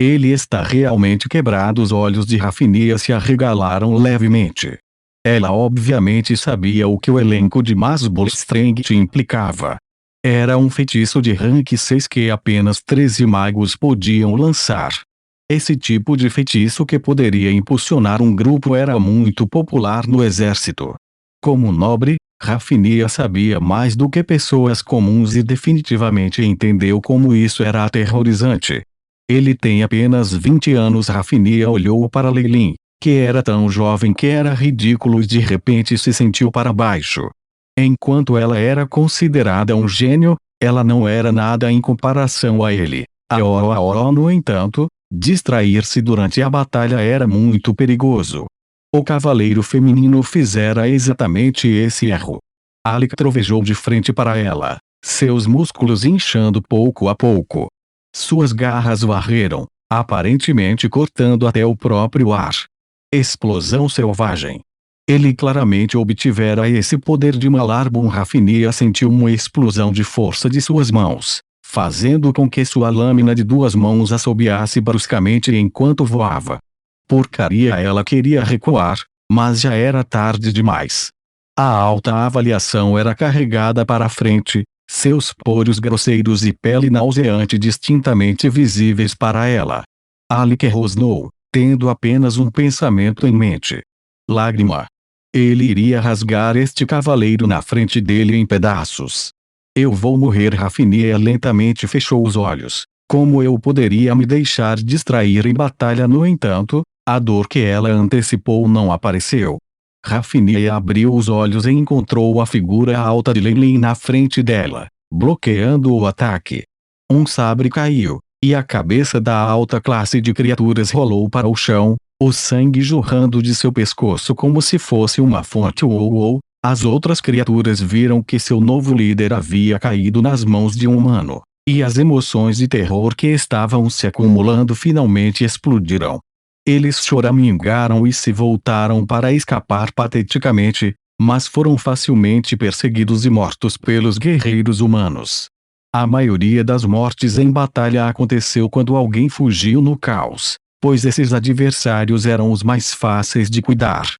Ele está realmente quebrado. Os olhos de Rafinha se arregalaram levemente. Ela obviamente sabia o que o elenco de Masbol Strength implicava. Era um feitiço de rank 6 que apenas 13 magos podiam lançar. Esse tipo de feitiço que poderia impulsionar um grupo era muito popular no exército. Como nobre, Rafinha sabia mais do que pessoas comuns e definitivamente entendeu como isso era aterrorizante. Ele tem apenas 20 anos. Rafinha olhou para Leilin, que era tão jovem que era ridículo, e de repente se sentiu para baixo. Enquanto ela era considerada um gênio, ela não era nada em comparação a ele. No entanto, distrair-se durante a batalha era muito perigoso. O cavaleiro feminino fizera exatamente esse erro. Alec trovejou de frente para ela, seus músculos inchando pouco a pouco. Suas garras varreram, aparentemente cortando até o próprio ar. Explosão selvagem. Ele claramente obtivera esse poder de Malarbon. Rafinha sentiu uma explosão de força de suas mãos, fazendo com que sua lâmina de 2 mãos assobiasse bruscamente enquanto voava. Porcaria! Ela queria recuar, mas já era tarde demais. A alta avaliação era carregada para a frente, seus poros grosseiros e pele nauseante distintamente visíveis para ela. Alec rosnou, tendo apenas um pensamento em mente. Lágrima. Ele iria rasgar este cavaleiro na frente dele em pedaços. Eu vou morrer. Rafinha lentamente fechou os olhos. Como eu poderia me deixar distrair em batalha? No entanto, a dor que ela antecipou não apareceu. Rafinha abriu os olhos e encontrou a figura alta de Leilin na frente dela, bloqueando o ataque. Um sabre caiu, e a cabeça da alta classe de criaturas rolou para o chão, o sangue jorrando de seu pescoço como se fosse uma fonte. As outras criaturas viram que seu novo líder havia caído nas mãos de um humano, e as emoções de terror que estavam se acumulando finalmente explodiram. Eles choramingaram e se voltaram para escapar pateticamente, mas foram facilmente perseguidos e mortos pelos guerreiros humanos. A maioria das mortes em batalha aconteceu quando alguém fugiu no caos, pois esses adversários eram os mais fáceis de cuidar.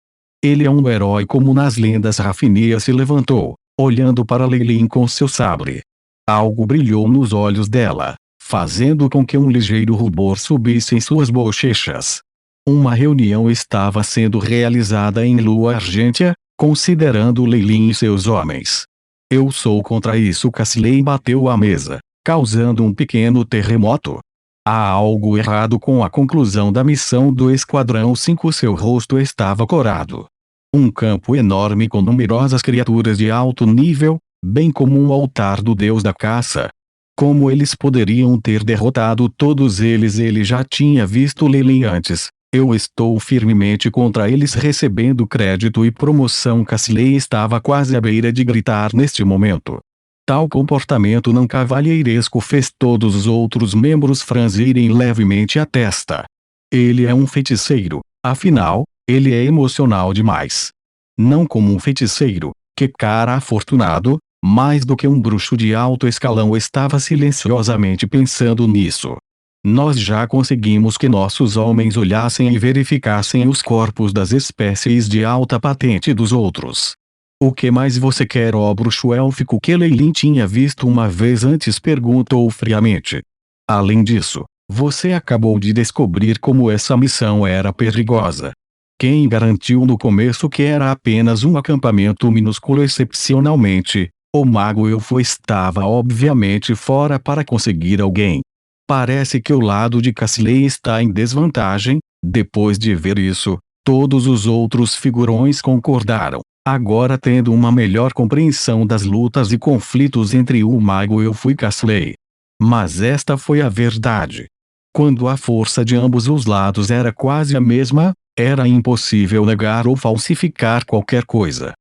Ele é um herói como nas lendas. Rafinha se levantou, olhando para Leilin com seu sabre. Algo brilhou nos olhos dela, fazendo com que um ligeiro rubor subisse em suas bochechas. Uma reunião estava sendo realizada em Lua Argêntea, considerando Leilin e seus homens. Eu sou contra isso. Cassiley bateu a mesa, causando um pequeno terremoto. Há algo errado com a conclusão da missão do Esquadrão 5. Seu rosto estava corado. Um campo enorme com numerosas criaturas de alto nível, bem como um altar do deus da caça. Como eles poderiam ter derrotado todos eles? Ele já tinha visto Leilin antes. Eu estou firmemente contra eles, recebendo crédito e promoção. Cassiley estava quase à beira de gritar neste momento. Tal comportamento não cavalheiresco fez todos os outros membros franzirem levemente a testa. Ele é um feiticeiro, afinal, ele é emocional demais. Não como um feiticeiro, que cara afortunado, mais do que um bruxo de alto escalão. Estava silenciosamente pensando nisso. Nós já conseguimos que nossos homens olhassem e verificassem os corpos das espécies de alta patente dos outros. O que mais você quer? Ó bruxo élfico que Leilin tinha visto uma vez antes perguntou friamente. Além disso, você acabou de descobrir como essa missão era perigosa. Quem garantiu no começo que era apenas um acampamento minúsculo? Excepcionalmente, o mago elfo estava obviamente fora para conseguir alguém. Parece que o lado de Cassiley está em desvantagem. Depois de ver isso, todos os outros figurões concordaram, agora tendo uma melhor compreensão das lutas e conflitos entre o mago elfo e Cassiley. Mas esta foi a verdade. Quando a força de ambos os lados era quase a mesma, era impossível negar ou falsificar qualquer coisa.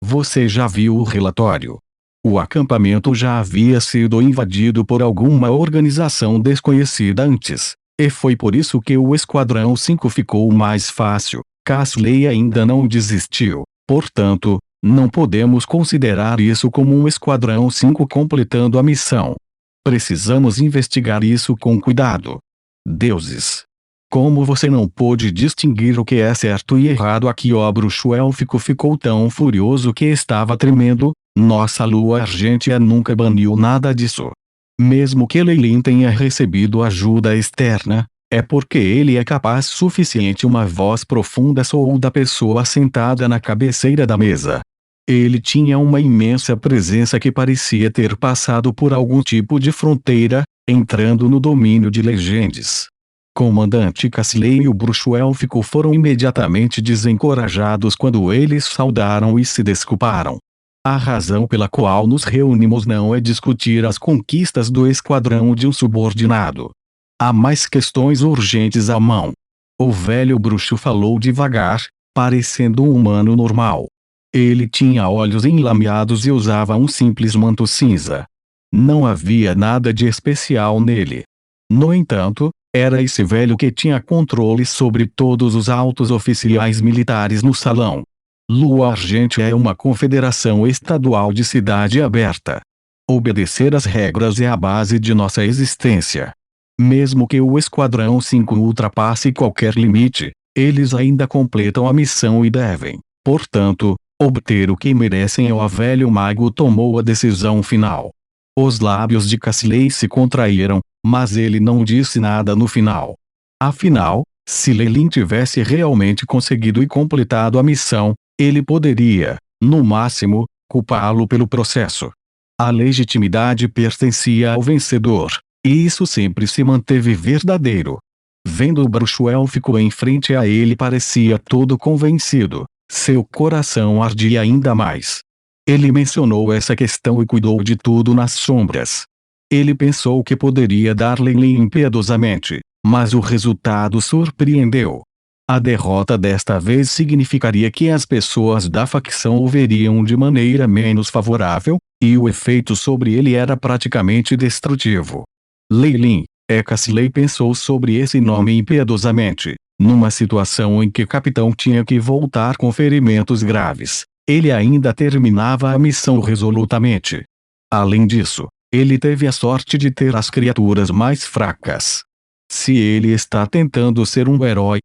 Você já viu o relatório? O acampamento já havia sido invadido por alguma organização desconhecida antes, e foi por isso que o Esquadrão 5 ficou mais fácil. Cassiley ainda não desistiu, portanto, não podemos considerar isso como um Esquadrão 5 completando a missão. Precisamos investigar isso com cuidado. Deuses! Como você não pôde distinguir o que é certo e errado aqui? O bruxo élfico ficou tão furioso que estava tremendo. Nossa lua argêntea nunca baniu nada disso. Mesmo que Leilin tenha recebido ajuda externa, é porque ele é capaz suficiente. Uma voz profunda soou da pessoa sentada na cabeceira da mesa. Ele tinha uma imensa presença que parecia ter passado por algum tipo de fronteira, entrando no domínio de legendes. Comandante Cassiley e o bruxo élfico foram imediatamente desencorajados quando eles saudaram e se desculparam. A razão pela qual nos reunimos não é discutir as conquistas do esquadrão de um subordinado. Há mais questões urgentes à mão. O velho bruxo falou devagar, parecendo um humano normal. Ele tinha olhos enlameados e usava um simples manto cinza. Não havia nada de especial nele. No entanto, era esse velho que tinha controle sobre todos os altos oficiais militares no salão. Lua Argente é uma confederação estadual de cidade aberta. Obedecer às regras é a base de nossa existência. Mesmo que o Esquadrão 5 ultrapasse qualquer limite, eles ainda completam a missão e devem, portanto, obter o que merecem. O velho mago tomou a decisão final. Os lábios de Cassiley se contraíram, mas ele não disse nada no final. Afinal, se Leilin tivesse realmente conseguido e completado a missão, ele poderia, no máximo, culpá-lo pelo processo. A legitimidade pertencia ao vencedor, e isso sempre se manteve verdadeiro. Vendo o bruxo élfico em frente a ele, parecia todo convencido. Seu coração ardia ainda mais. Ele mencionou essa questão e cuidou de tudo nas sombras. Ele pensou que poderia dar Leilin impiedosamente, mas o resultado surpreendeu. A derrota desta vez significaria que as pessoas da facção o veriam de maneira menos favorável, e o efeito sobre ele era praticamente destrutivo. Leilin, Cassiley pensou sobre esse nome impiedosamente. Numa situação em que o capitão tinha que voltar com ferimentos graves, ele ainda terminava a missão resolutamente. Além disso, ele teve a sorte de ter as criaturas mais fracas. Se ele está tentando ser um herói,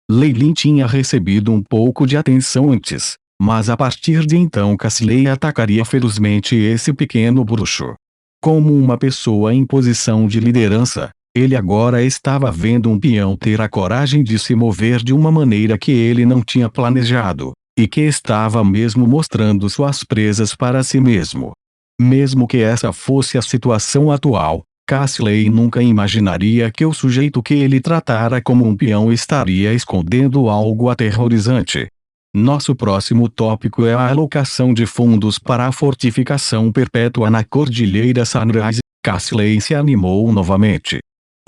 Leilin tinha recebido um pouco de atenção antes, mas a partir de então Cassiley atacaria ferozmente esse pequeno bruxo. Como uma pessoa em posição de liderança, ele agora estava vendo um peão ter a coragem de se mover de uma maneira que ele não tinha planejado, e que estava mesmo mostrando suas presas para si mesmo. Mesmo que essa fosse a situação atual, Cassiley nunca imaginaria que o sujeito que ele tratara como um peão estaria escondendo algo aterrorizante. Nosso próximo tópico é a alocação de fundos para a fortificação perpétua na Cordilheira Sunrise. Cassiley se animou novamente.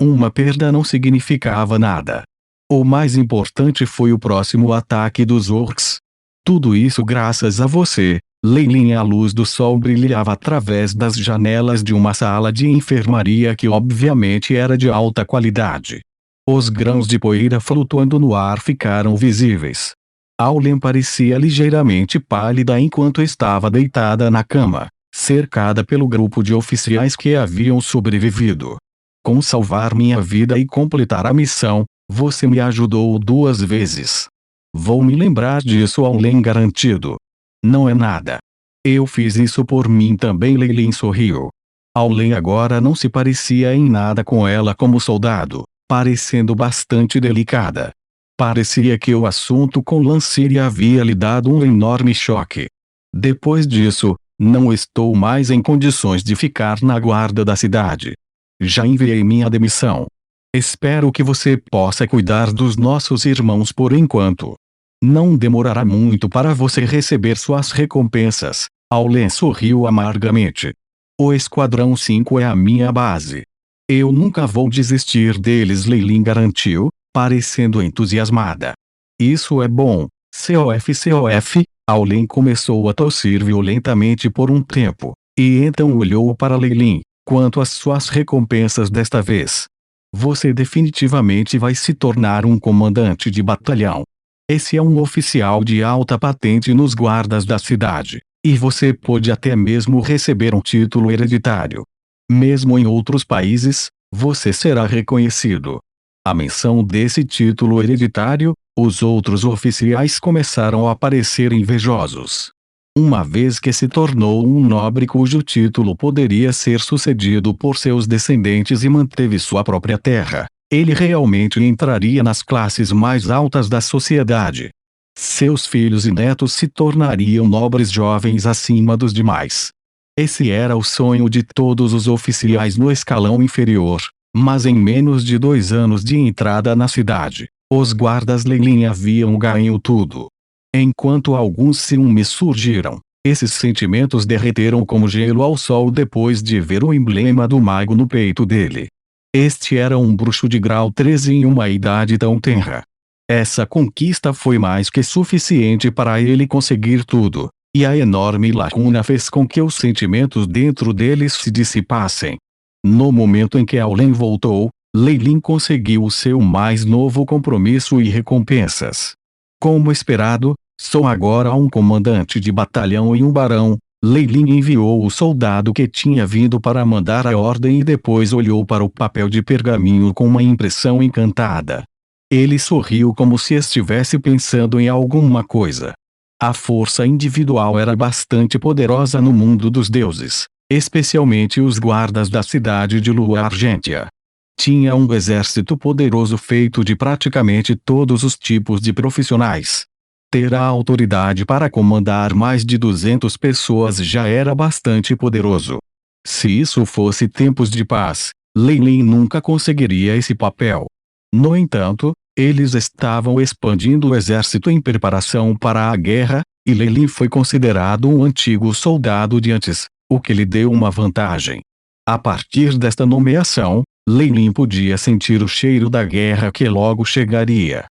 Uma perda não significava nada. O mais importante foi o próximo ataque dos orcs. Tudo isso graças a você, Leilin. A luz do sol brilhava através das janelas de uma sala de enfermaria que obviamente era de alta qualidade. Os grãos de poeira flutuando no ar ficaram visíveis. Aulen parecia ligeiramente pálida enquanto estava deitada na cama, cercada pelo grupo de oficiais que haviam sobrevivido. Com salvar minha vida e completar a missão, você me ajudou 2 vezes. Vou me lembrar disso. Aulen garantido. Não é nada. Eu fiz isso por mim também. Leilin sorriu. Aulen agora não se parecia em nada com ela como soldado, parecendo bastante delicada. Parecia que o assunto com Lancire havia lhe dado um enorme choque. Depois disso, não estou mais em condições de ficar na guarda da cidade. Já enviei minha demissão. Espero que você possa cuidar dos nossos irmãos por enquanto. Não demorará muito para você receber suas recompensas. Aulen sorriu amargamente. O Esquadrão 5 é a minha base. Eu nunca vou desistir deles. Leilin garantiu, parecendo entusiasmada. Isso é bom, COF. Aulen começou a tossir violentamente por um tempo, e então olhou para Leilin. Quanto às suas recompensas desta vez, você definitivamente vai se tornar um comandante de batalhão. Esse é um oficial de alta patente nos guardas da cidade, e você pode até mesmo receber um título hereditário. Mesmo em outros países, você será reconhecido. À menção desse título hereditário, os outros oficiais começaram a parecer invejosos. Uma vez que se tornou um nobre cujo título poderia ser sucedido por seus descendentes e manteve sua própria terra, ele realmente entraria nas classes mais altas da sociedade. Seus filhos e netos se tornariam nobres jovens acima dos demais. Esse era o sonho de todos os oficiais no escalão inferior, mas em menos de 2 anos de entrada na cidade, os guardas Leilin haviam ganho tudo. Enquanto alguns ciúmes surgiram, esses sentimentos derreteram como gelo ao sol depois de ver o emblema do mago no peito dele. Este era um bruxo de grau 13 em uma idade tão tenra. Essa conquista foi mais que suficiente para ele conseguir tudo, e a enorme lacuna fez com que os sentimentos dentro deles se dissipassem. No momento em que Aulen voltou, Leilin conseguiu o seu mais novo compromisso e recompensas. Como esperado, sou agora um comandante de batalhão e um barão. Leilin enviou o soldado que tinha vindo para mandar a ordem e depois olhou para o papel de pergaminho com uma impressão encantada. Ele sorriu como se estivesse pensando em alguma coisa. A força individual era bastante poderosa no mundo dos deuses, especialmente os guardas da cidade de Lua Argêntea. Tinha um exército poderoso feito de praticamente todos os tipos de profissionais. Ter a autoridade para comandar mais de 200 pessoas já era bastante poderoso. Se isso fosse tempos de paz, Leilin nunca conseguiria esse papel. No entanto, eles estavam expandindo o exército em preparação para a guerra, e Leilin foi considerado um antigo soldado de antes, o que lhe deu uma vantagem. A partir desta nomeação, Leilin podia sentir o cheiro da guerra que logo chegaria.